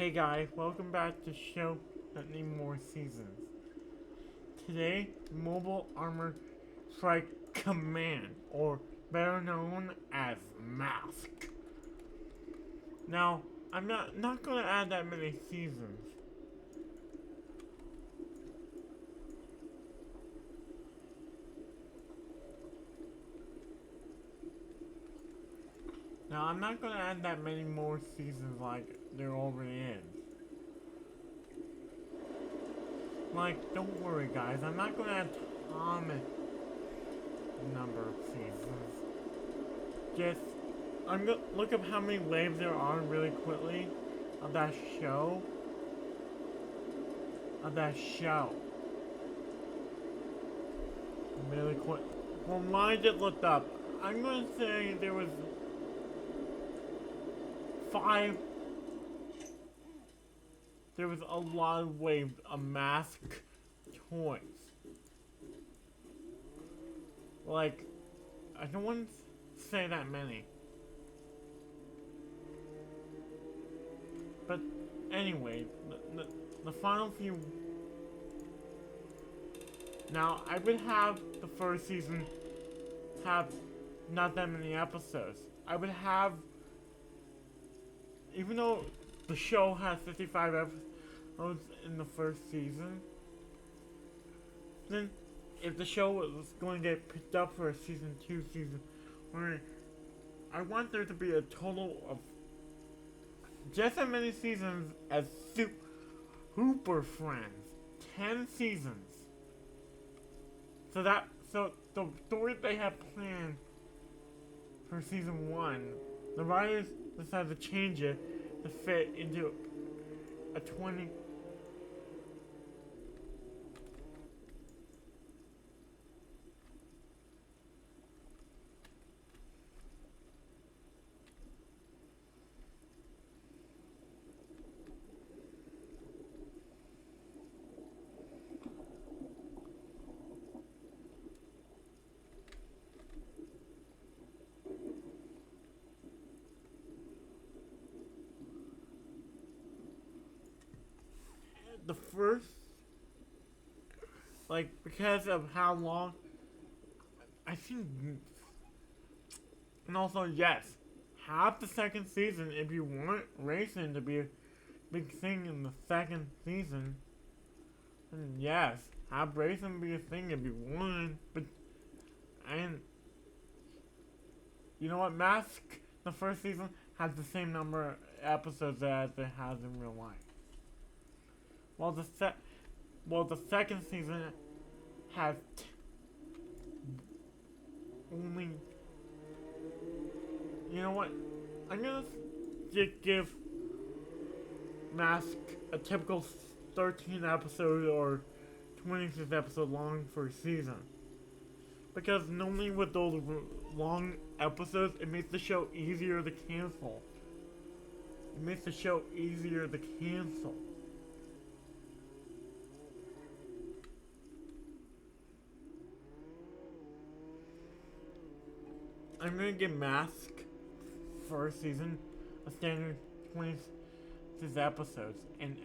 Hey guys, welcome back to Show That Need More Seasons. Today, Mobile Armor Strike Command, or better known as Mask. Now, I'm not gonna add that many seasons. Now, I'm not gonna add that many more seasons like there already is. Like, don't worry guys, I'm not gonna add common number of seasons. Just, I'm gonna look up how many waves there are really quickly of that show. Really quick. Well, mine just looked up. I'm gonna say there was 5. There was a lot of waves of mask toys. Like, I don't want to say that many. But anyway, the final few. Now, I would have the first season have not that many episodes. I would have, even though the show has 55 episodes in the first season, then if the show was going to get picked up for a season 2, season 3, I want there to be a total of just as many seasons as Hooper Friends. 10 seasons. So the story they have planned for season 1, the writers decided to change it to fit into a 20. The first, like, because of how long, I think, and also, yes, have the second season if you want racing to be a big thing in the second season. And yes, have racing be a thing if you want, but, and, you know what, Mask, the first season, has the same number of episodes as it has in real life. While the second season has only, you know what? I'm gonna just give Mask a typical 13 episode or 26 episode long for a season, because normally with those long episodes, it makes the show easier to cancel. I'm gonna give Mask first season a standard 26 episodes. And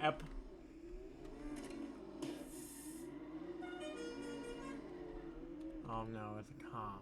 oh no, it's a cop.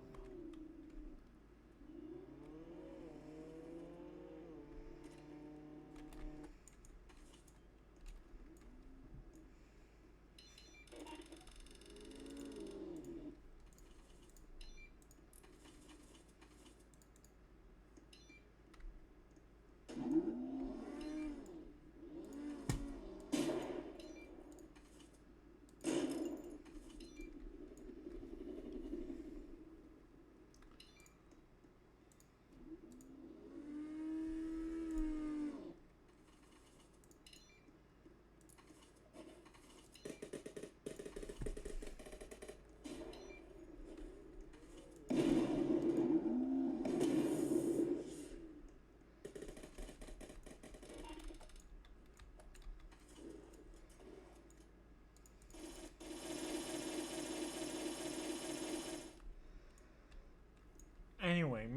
Anyway,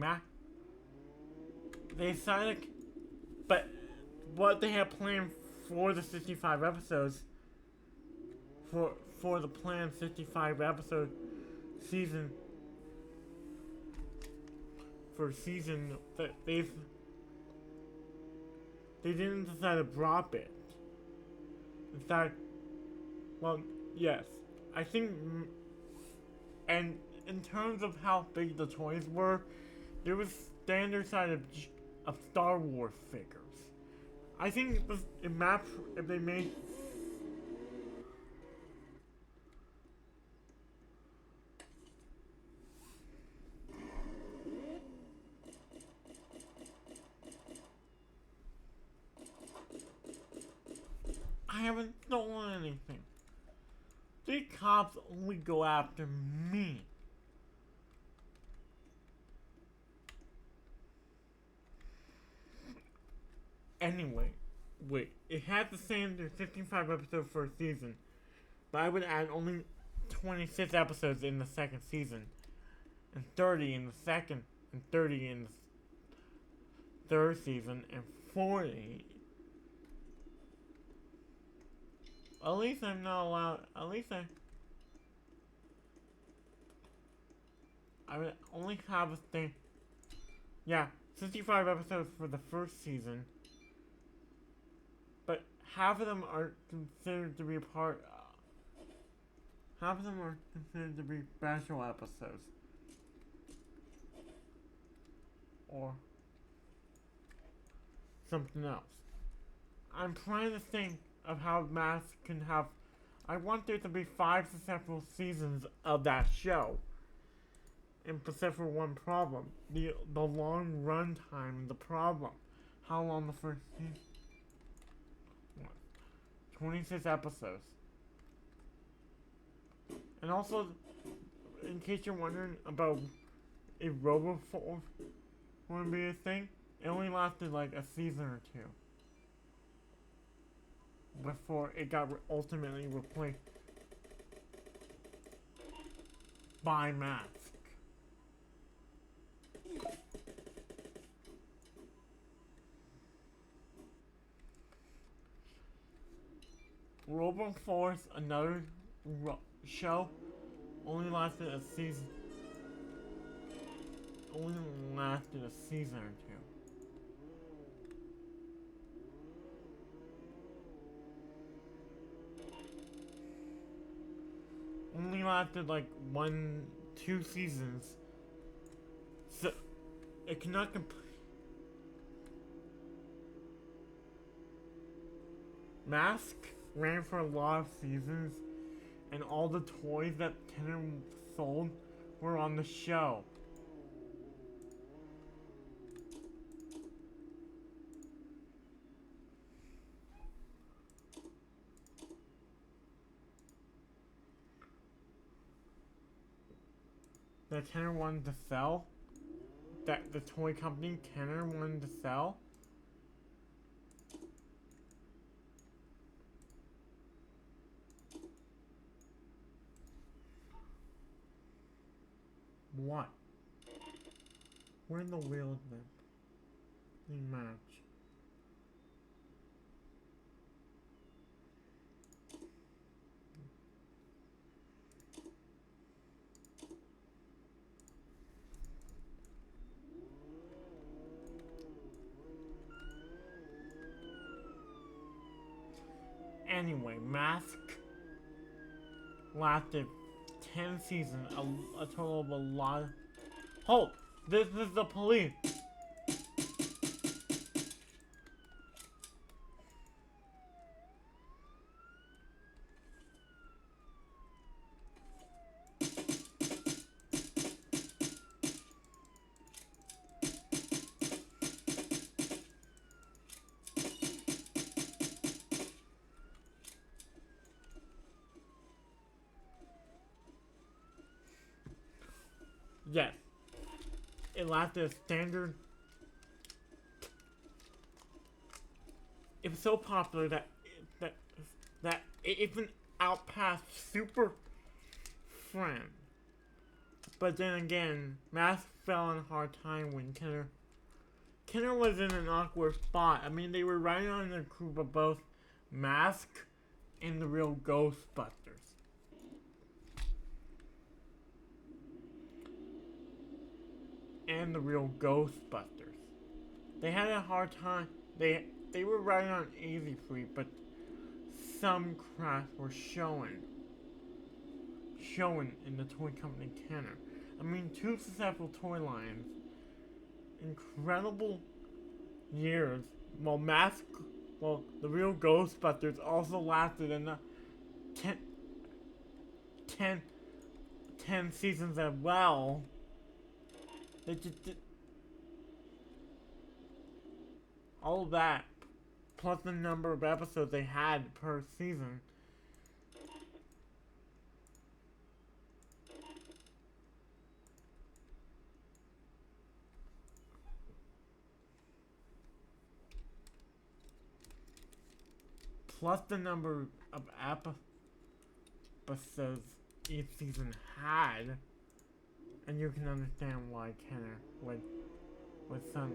they decided, but what they had planned for the 65 episodes, for the planned 55 episode season, for season, that they didn't decide to drop it. In fact, well, yes, I think, and in terms of how big the toys were, there was standard size of Star Wars figures. I think it maps if they made. I haven't stolen anything. These cops only go after me. Anyway, wait, it had the same 55 episodes for a season, but I would add only 26 episodes in the second season, and 30 in the second, and 30 in the third season, and 40. At least I'm not allowed, at least I would only have a thing. Yeah, 65 episodes for the first season. But half of them are considered to be half of them are considered to be special episodes. Or something else. I'm trying to think of how Mask can have. I want there to be 5 successful seasons of that show. And except for one problem. The long run time, the problem. How long the first season? 26 episodes. And also, in case you're wondering about if RoboForce would be a thing, it only lasted like a season or two before it got ultimately replaced by Mask. RoboForce, another show, only lasted a season. Only lasted a season or two. Only lasted like 2 seasons. So it cannot complete. Mask ran for a lot of seasons, and all the toys that Kenner sold were on the show. That Kenner wanted to sell, that the toy company Kenner wanted to sell. What? Where in the wheels then? They match. Anyway, Mask lasted 10 seasons, a total of a lot. Hold! This is the police! Yes. It lasted a standard. It was so popular that it even outpassed Super Friend. But then again, Mask fell on a hard time when Kenner was in an awkward spot. I mean, they were right on the group of both Mask and the Real Ghostbusters. And the Real Ghostbusters. They had a hard time. They were riding on easy free, but some cracks were showing in the toy company Kenner. I mean, two successful toy lines, incredible years. While the Real Ghostbusters also lasted in the 10, 10, 10 seasons as well. They just did all of that, plus the number of episodes they had per season. Plus the number of episodes each season had, and you can understand why Kenner would some.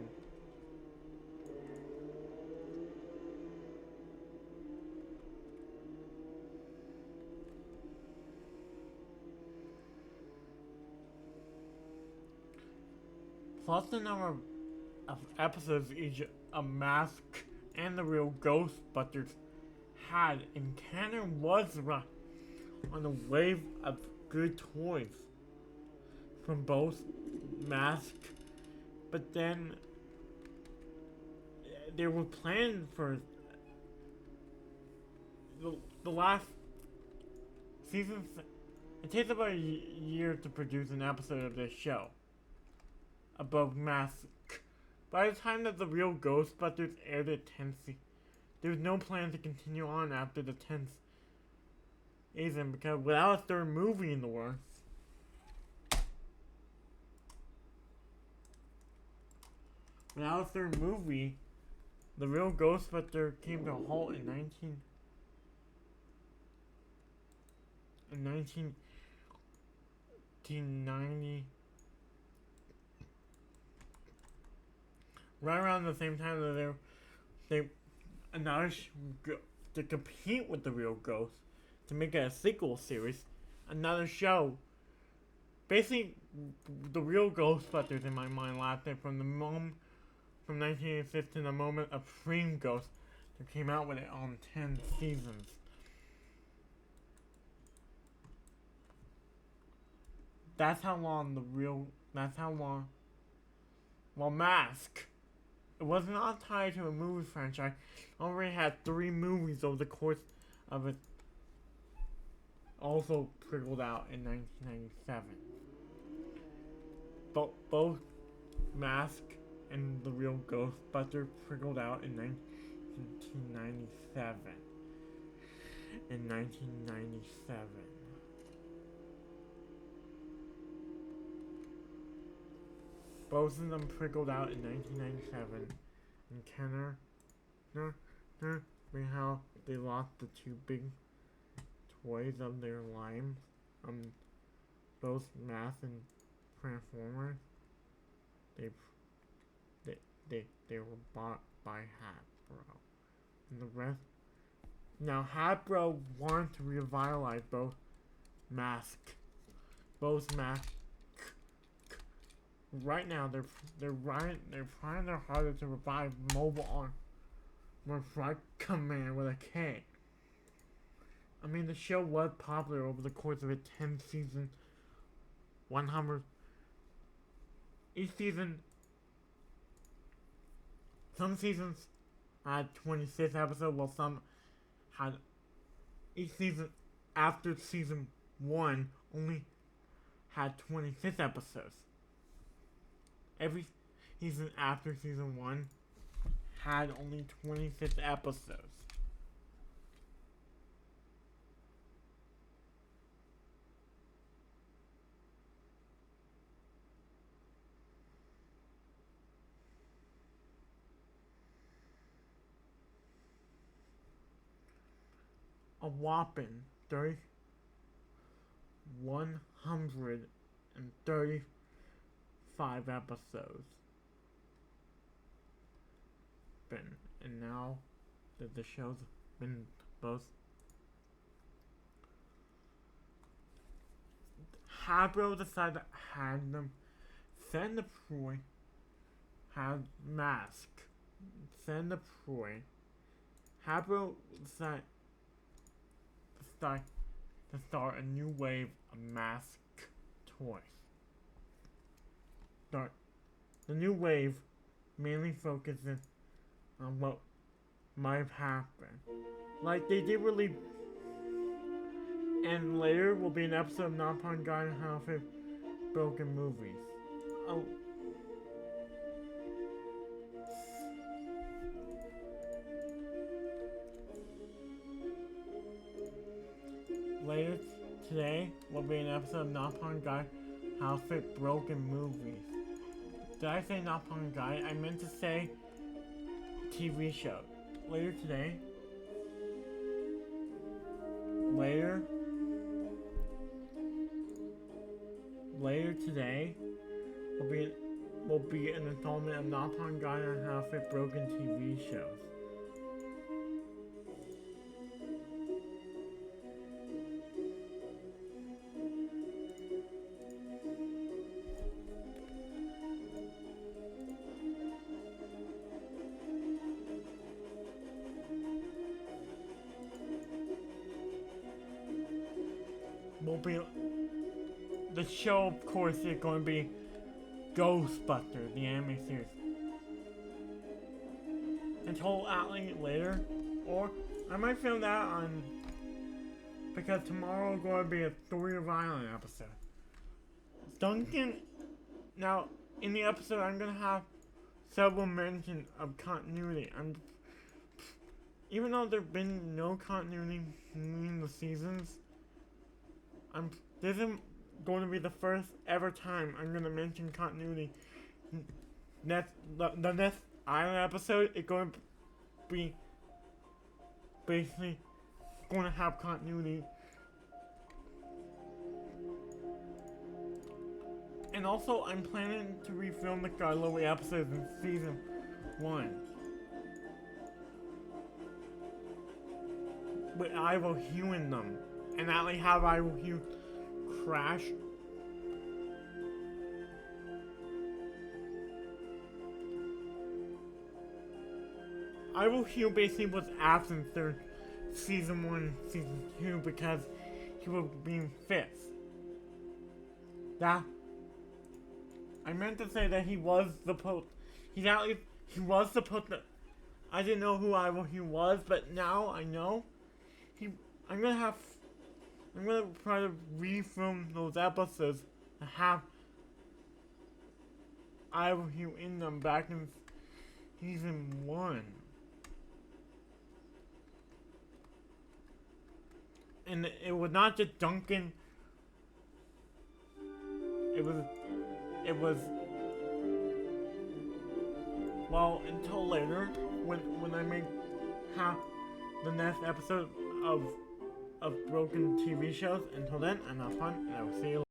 Plus the number of episodes each a Mask and the Real Ghostbusters had, and Kenner was on a wave of good toys from both Mask, but then they were planned for the last season. It takes about a year to produce an episode of this show. Above Mask. By the time that the Real Ghostbusters aired at 10th season, there was no plan to continue on after the 10th season because without a third movie in the works, the Real Ghostbuster came to a halt in 1990. Right around the same time that they announced to compete with the Real Ghost to make it a sequel series, another show. Basically, the Real Ghostbusters in my mind lasted from 1986 to the moment of Dream Ghost that came out with it on 10 seasons. That's how long Well, Mask, it was not tied to a movie franchise. It already had 3 movies over the course of it. Also trickled out in 1997. But both Mask and the Real Ghostbuster trickled out in 1997. In 1997. Both of them trickled out in 1997, and Kenner, how they lost the 2 big toys of their line, both Mask and Transformers. They were bought by Hasbro, and the rest. Now Hasbro wanted to revitalize both Mask. Right now, they're trying their hardest to revive Mobile Armor Strike Command with a K. I mean, the show was popular over the course of its 10 season, 100. Each season, some seasons had 26 episodes, while some had each season after season 1 only had 26 episodes. Every season after season 1 had only 26 episodes. A whopping 135 episodes. And now that the show's been both. Habro decided to have them send the Troy have mask. Send the Troy. Habro decided to start a new wave of mask toys. The new wave mainly focuses on what might have happened. Like they did release, and later will be an episode of Napalm Guide on How to Fix Broken Movies. Oh. Later today will be an episode of Napalm Guide How to Fix Broken Movies. Did I say Napalm Guide? I meant to say TV show. Later today. Later today will be an installment of Napalm Guide on How to Fix Broken TV shows. The show, of course, is going to be Ghostbusters, the anime series. Until Atlee later, or I might film that on, because tomorrow is going to be a Story of Island episode. Duncan, now in the episode I'm going to have several mentions of continuity. Even though there's been no continuity between the seasons, this is going to be the first ever time I'm going to mention continuity. The next Island episode is going to be basically going to have continuity. And also, I'm planning to refilm the Garlowy episodes in season 1. With Ivo Hugh in them. And Atlee have Ivo Hugh crash. Ivo Hugh basically was absent through season 1 and season 2 because he was being fixed. I meant to say that he was supposed to. I didn't know who Ivo Hugh was, but now I know. I'm gonna try to refilm those episodes to have Ivo Hugh in them back in season 1. And it was not just Duncan. It was well, until later when I make the next episode of broken TV shows. Until then, I'm not fun, and I will see you later.